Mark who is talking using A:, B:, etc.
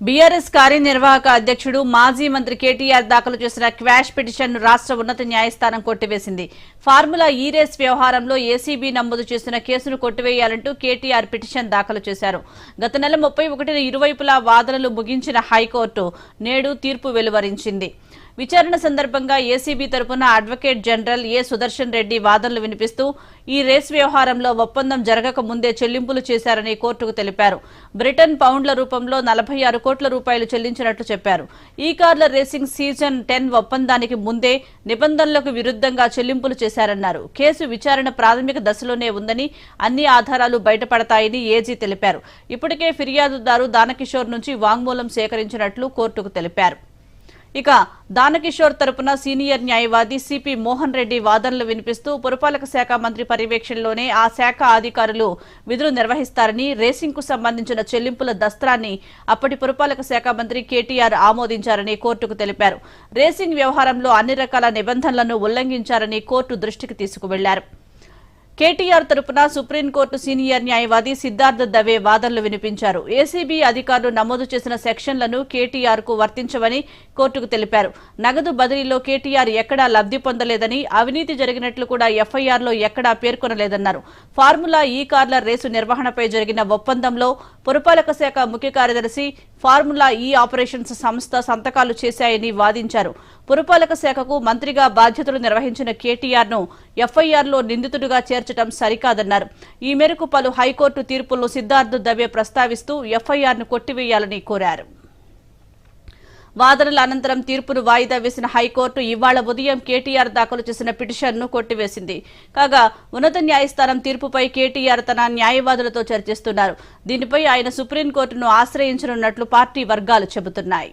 A: BRS కార్యనిర్వాహక అధ్యక్షుడు మాజీ మంత్రి కేటీఆర్ దాఖలు చేసిన క్వాష్ పిటిషన్ ను రాష్ట్ర ఉన్నత న్యాయస్థానం కొట్టివేసింది. ఫార్ములా ఈ రేస్ వ్యవహారంలో ఏసీబీ నమోదు చేసిన కేసును కొట్టివేయాలంటూ కేటీఆర్ పిటిషన్ దాఖలు చేశారు. గత నెల 31న ఇరువైపులా వాదనలు ముగించిన హైకోర్టు నేడు తీర్పు వెలువరించింది. విచారణ సందర్భంగా ఏసీబీ తరపున అడ్వకేట్ జనరల్ ఏ సుదర్శన్ రెడ్డి వాదనలు వినిపిస్తూ ఈ రేస్ వ్యవహారంలో ఒప్పందం జరగక ముందే చెల్లింపులు చేశారని కోర్టుకు తెలిపారు. బ్రిటన్ పౌండ్ల రూపంలో 46 కోట్ల రూపాయలు చెల్లించినట్లు చెప్పారు. ఈ కార్ల రేసింగ్ సీజన్ 10 ఒప్పందానికి ముందే నిబంధనలకు విరుద్ధంగా చెల్లింపులు చేశారన్నారు. కేసు విచారణ ప్రాథమిక దశలోనే ఉందని అన్ని ఆధారాలు బయటపడతాయని ఏజీ తెలిపారు. ఇప్పటికే ఫిర్యాదుదారు దానకిషోర్ నుంచి వాంగ్మూలం సేకరించినట్లు కోర్టుకు తెలిపారు. ఇక దానకిషోర్ తరపున సీనియర్ న్యాయవాది సిపి మోహన్ రెడ్డి వాదనలు వినిపిస్తూ పురపాలక శాఖ మంత్రి పర్యవేక్షణలోనే ఆ శాఖ అధికారులు విధులు నిర్వహిస్తారని, రేసింగ్ కు సంబంధించిన చెల్లింపుల దస్త్రాన్ని అప్పటి పురపాలక శాఖ మంత్రి కేటీఆర్ ఆమోదించారని కోర్టుకు తెలిపారు. రేసింగ్ వ్యవహారంలో అన్ని రకాల నిబంధనలను ఉల్లంఘించారని కోర్టు దృష్టికి తీసుకువెళ్లారు. కేటీఆర్ తరపున సుప్రీంకోర్టు సీనియర్ న్యాయవాది సిద్ధార్థ దవే వాదనలు వినిపించారు. ఏసీబీ అధికారులు నమోదు చేసిన సెక్షన్లను కేటీఆర్ కు వర్తించవని కోర్టుకు తెలిపారు. నగదు బదిలీలో కేటీఆర్ ఎక్కడా లబ్ది పొందలేదని, అవినీతి జరిగినట్లు కూడా ఎఫ్ఐఆర్లో ఎక్కడా పేర్కొనలేదన్నారు. ఫార్ములా ఈ కార్ల రేసు నిర్వహణపై జరిగిన ఒప్పందంలో పురపాలక శాఖ ముఖ్య కార్యదర్శి, ఫార్ములా ఈ ఆపరేషన్స్ సంస్థ సంతకాలు చేశాయని వాదించారు. పురపాలక శాఖకు మంత్రిగా బాధ్యతలు నిర్వహించిన కేటీఆర్ ను ఎఫ్ఐఆర్లో నిందితుడిగా చేర్చడం సరికాదన్నారు. ఈ మేరకు పలు హైకోర్టు తీర్పుల్లో సిద్ధార్థ దవే ప్రస్తావిస్తూ ఎఫ్ఐఆర్ ను కొట్టివేయాలని కోరారు. వాదనల అనంతరం తీర్పును వాయిదా వేసిన హైకోర్టు ఇవాళ ఉదయం కేటీఆర్ దాఖలు చేసిన పిటిషన్ను కొట్టివేసింది. కాగా ఉన్నత న్యాయస్థానం తీర్పుపై కేటీఆర్ తన న్యాయవాదులతో చర్చిస్తున్నారు. దీనిపై ఆయన సుప్రీంకోర్టును ఆశ్రయించనున్నట్లు పార్టీ వర్గాలు చెబుతున్నాయి.